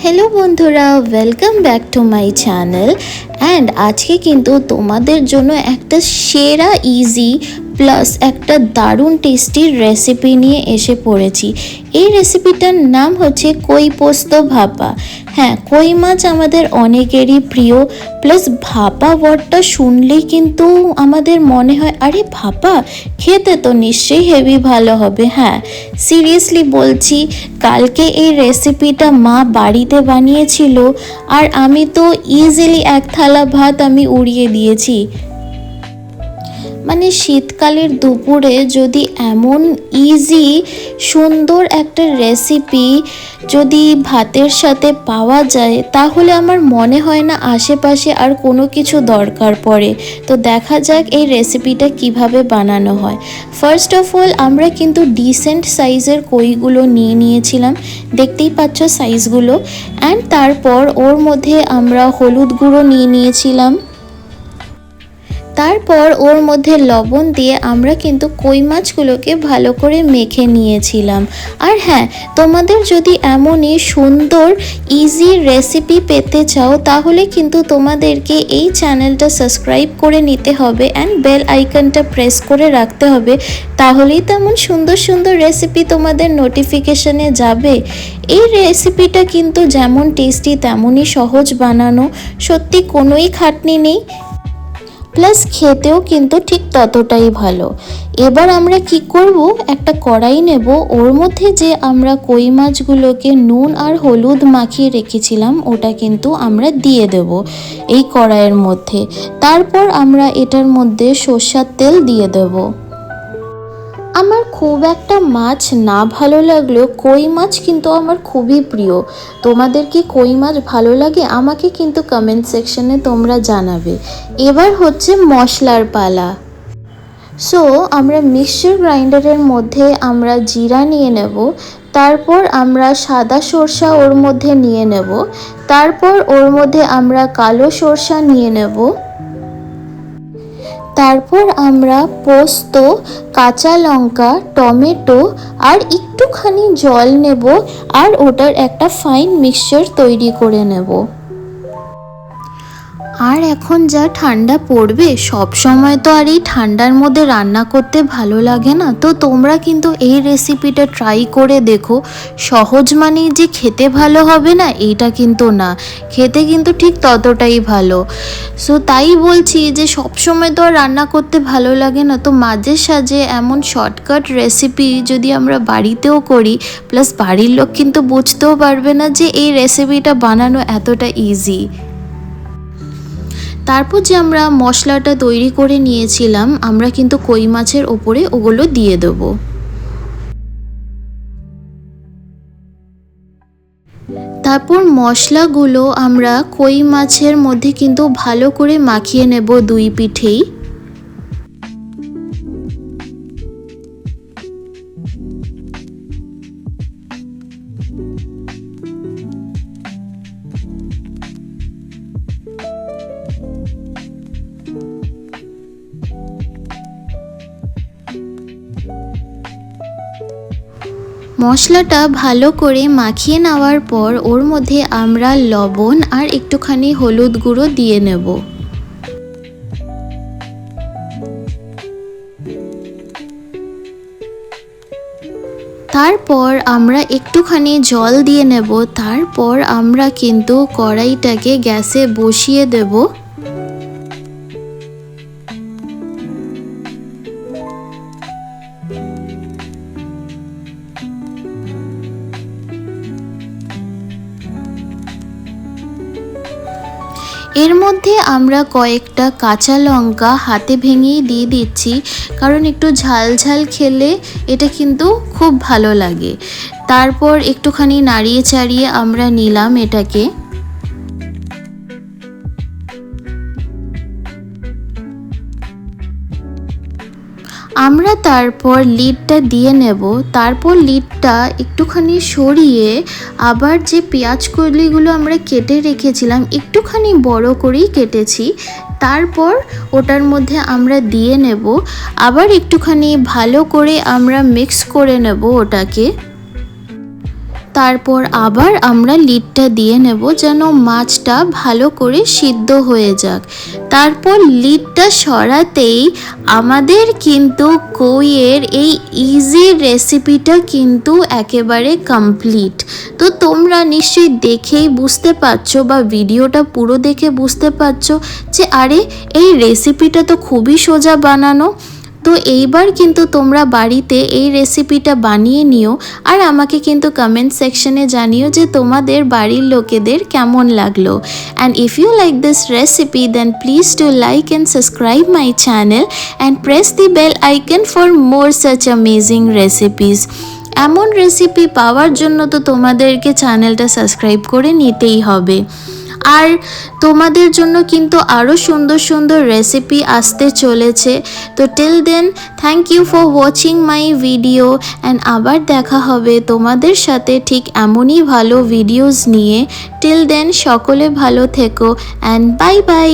Hello बंधुरा welcome back to my channel and आज के किन्तु तुम्हादेर जोनो एकटा सेरा इजी प्लस একটা দারুণ টেস্টি রেসিপি নিয়ে এসে পড়েছি। এই রেসিপিটার নাম হচ্ছে কই পোস্ত ভাপা। হ্যাঁ, কই মাছ আমাদের অনেকেরই প্রিয়, প্লাস ভাপা ওয়ার্ডটা শুনলেই কিন্তু আমাদের মনে হয় আরে ভাপা খেতে তো নিশ্চয়ই হেভি ভালো হবে। হ্যাঁ, সিরিয়াসলি বলছি, কালকে এই রেসিপিটা মা বাড়িতে বানিয়েছিল আর আমি তো ইজিলি এক থালা ভাত আমি উড়িয়ে দিয়েছি। মানে শীতকালের দুপুরে যদি এমন ইজি সুন্দর একটা রেসিপি যদি ভাতের সাথে পাওয়া যায় তাহলে আমার মনে হয় না আশেপাশে আর কোনো কিছু দরকার পড়ে। তো দেখা যাক এই রেসিপিটা কিভাবে বানানো হয়। ফার্স্ট অফ অল আমরা কিন্তু ডিসেন্ট সাইজের কইগুলো নিয়েছিলাম, দেখতেই পাচ্ছ সাইজগুলো। অ্যান্ড তারপর ওর মধ্যে আমরা হলুদ গুঁড়ো নিয়েছিলাম, তারপর ওর মধ্যে লবণ দিয়ে আমরা কিন্তু কই মাছগুলোকে ভালো করে মেখে নিয়েছিলাম। আর হ্যাঁ, তোমাদের যদি এমনই সুন্দর ইজি রেসিপি পেতে চাও তাহলে কিন্তু তোমাদেরকে এই চ্যানেলটা সাবস্ক্রাইব করে নিতে হবে অ্যান্ড বেল আইকনটা প্রেস করে রাখতে হবে, তাহলেই তেমন সুন্দর সুন্দর রেসিপি তোমাদের নোটিফিকেশনে যাবে। এই রেসিপিটা কিন্তু যেমন টেস্টি তেমনই সহজ বানানো, সত্যি কোনোই খাটনি নেই, প্লাস খেতেও কিন্তু ঠিক ততটাই ভালো। এবার আমরা কি করব, একটা কড়াই নেব, ওর মধ্যে যে আমরা কই মাছগুলোকে নুন আর হলুদ মাখিয়ে রেখেছিলাম ওটা কিন্তু আমরা দিয়ে দেব এই কড়াইয়ের মধ্যে। তারপর আমরা এটার মধ্যে সরষের তেল দিয়ে দেব। আমার খুব একটা মাছ না ভালো লাগলেও কই মাছ কিন্তু আমার খুবই প্রিয়। তোমাদের কি কই মাছ ভালো লাগে আমাকে কিন্তু কমেন্ট সেকশনে তোমরা জানাবে। এবার হচ্ছে মশলার পালা। সো আমরা মিক্সচার গ্রাইন্ডারের মধ্যে আমরা জিরা নিয়ে নেব, তারপর আমরা সাদা সরষা ওর মধ্যে নিয়ে নেব, তারপর ওর মধ্যে আমরা কালো সরষা নিয়ে নেব, তারপর আমরা পোস্ত, কাঁচা লঙ্কা, টমেটো আর একটুখানি জল নেব আর ওটার একটা ফাইন মিক্সচার তৈরি করে নেব। আর এখন যা ঠান্ডা পড়বে, সব সময় তো আর এই ঠান্ডার মধ্যে রান্না করতে ভালো লাগে না। তো তোমরা কিন্তু এই রেসিপিটা ট্রাই করে দেখো। সহজ মানেই যে খেতে ভালো হবে না এইটা কিন্তু না, খেতে কিন্তু ঠিক ততটাই ভালো। সো তাই বলছি যে সব সময় তো আর রান্না করতে ভালো লাগে না, তো মাঝে সাঝে এমন শর্টকাট রেসিপি যদি আমরা বাড়িতেও করি, প্লাস বাড়ির লোক কিন্তু বুঝতেও পারবে না যে এই রেসিপিটা বানানো এতটা ইজি। তারপর যে আমরা মশলাটা তৈরি করে নিয়েছিলাম আমরা কিন্তু কই মাছের ওপরে ওগুলো দিয়ে দেব। তারপর মশলাগুলো আমরা কই মাছের মধ্যে কিন্তু ভালো করে মাখিয়ে নেব দুই পিঠেই। মশলাটা ভালো করে মাখিয়ে নেওয়ার পর ওর মধ্যে আমরা লবণ আর একটুখানি হলুদ গুঁড়ো দিয়ে নেব। তারপর আমরা একটুখানি জল দিয়ে নেব, তারপর আমরা কিন্তু কড়াইটাকে গ্যাসে বসিয়ে দেব। এর মধ্যে আমরা কয়েকটা কাঁচা লঙ্কা হাতে ভেঙেই দিয়ে দিচ্ছি, কারণ একটু ঝাল ঝাল খেলে এটা কিন্তু খুব ভালো লাগে। তারপর একটুখানি নাড়িয়ে চাড়িয়ে আমরা নিলাম এটাকে। আমরা তারপর লিডটা দিয়ে নেব, তারপর লিডটা একটুখানি সরিয়ে আবার যে পেঁয়াজ কলিগুলো আমরা কেটে রেখেছিলাম একটুখানি বড় করেই কেটেছি, তারপর ওটার মধ্যে আমরা দিয়ে নেব। আবার একটুখানি ভালো করে আমরা মিক্স করে নেব ওটাকে। তারপর আবার আমরা লিডটা দিয়ে নেব যেন মাছটা ভালো করে সিদ্ধ হয়ে যাক। তারপর লিডটা সরাতেই আমাদের কিন্তু কইয়ের এই ইজি রেসিপিটা কিন্তু একেবারে কমপ্লিট। তো তোমরা নিশ্চয়ই দেখেই বুঝতে পারছো বা ভিডিওটা পুরো দেখে বুঝতে পারছো যে আরে এই রেসিপিটা তো খুবই সোজা বানানো। তো এইবার কিন্তু তোমরা বাড়িতে এই রেসিপিটা বানিয়ে নিও আর আমাকে কিন্তু কমেন্ট সেকশনে জানিও যে তোমাদের বাড়ির লোকেদের কেমন লাগলো। And if you like this recipe then please do like and subscribe my channel and press the bell icon for more such amazing recipes. এমন রেসিপি পাওয়ার জন্য তো তোমাদেরকে চ্যানেলটা সাবস্ক্রাইব করে নিতেই হবে। আর তোমাদের জন্য কিন্তু আরও সুন্দর সুন্দর রেসিপি আসতে চলেছে। তো till then thank you for watching my video and আবার দেখা হবে তোমাদের সাথে ঠিক এমনই ভালো ভিডিওস নিয়ে। টিল দেন সকলে ভালো থেকো অ্যান্ড বাই বাই।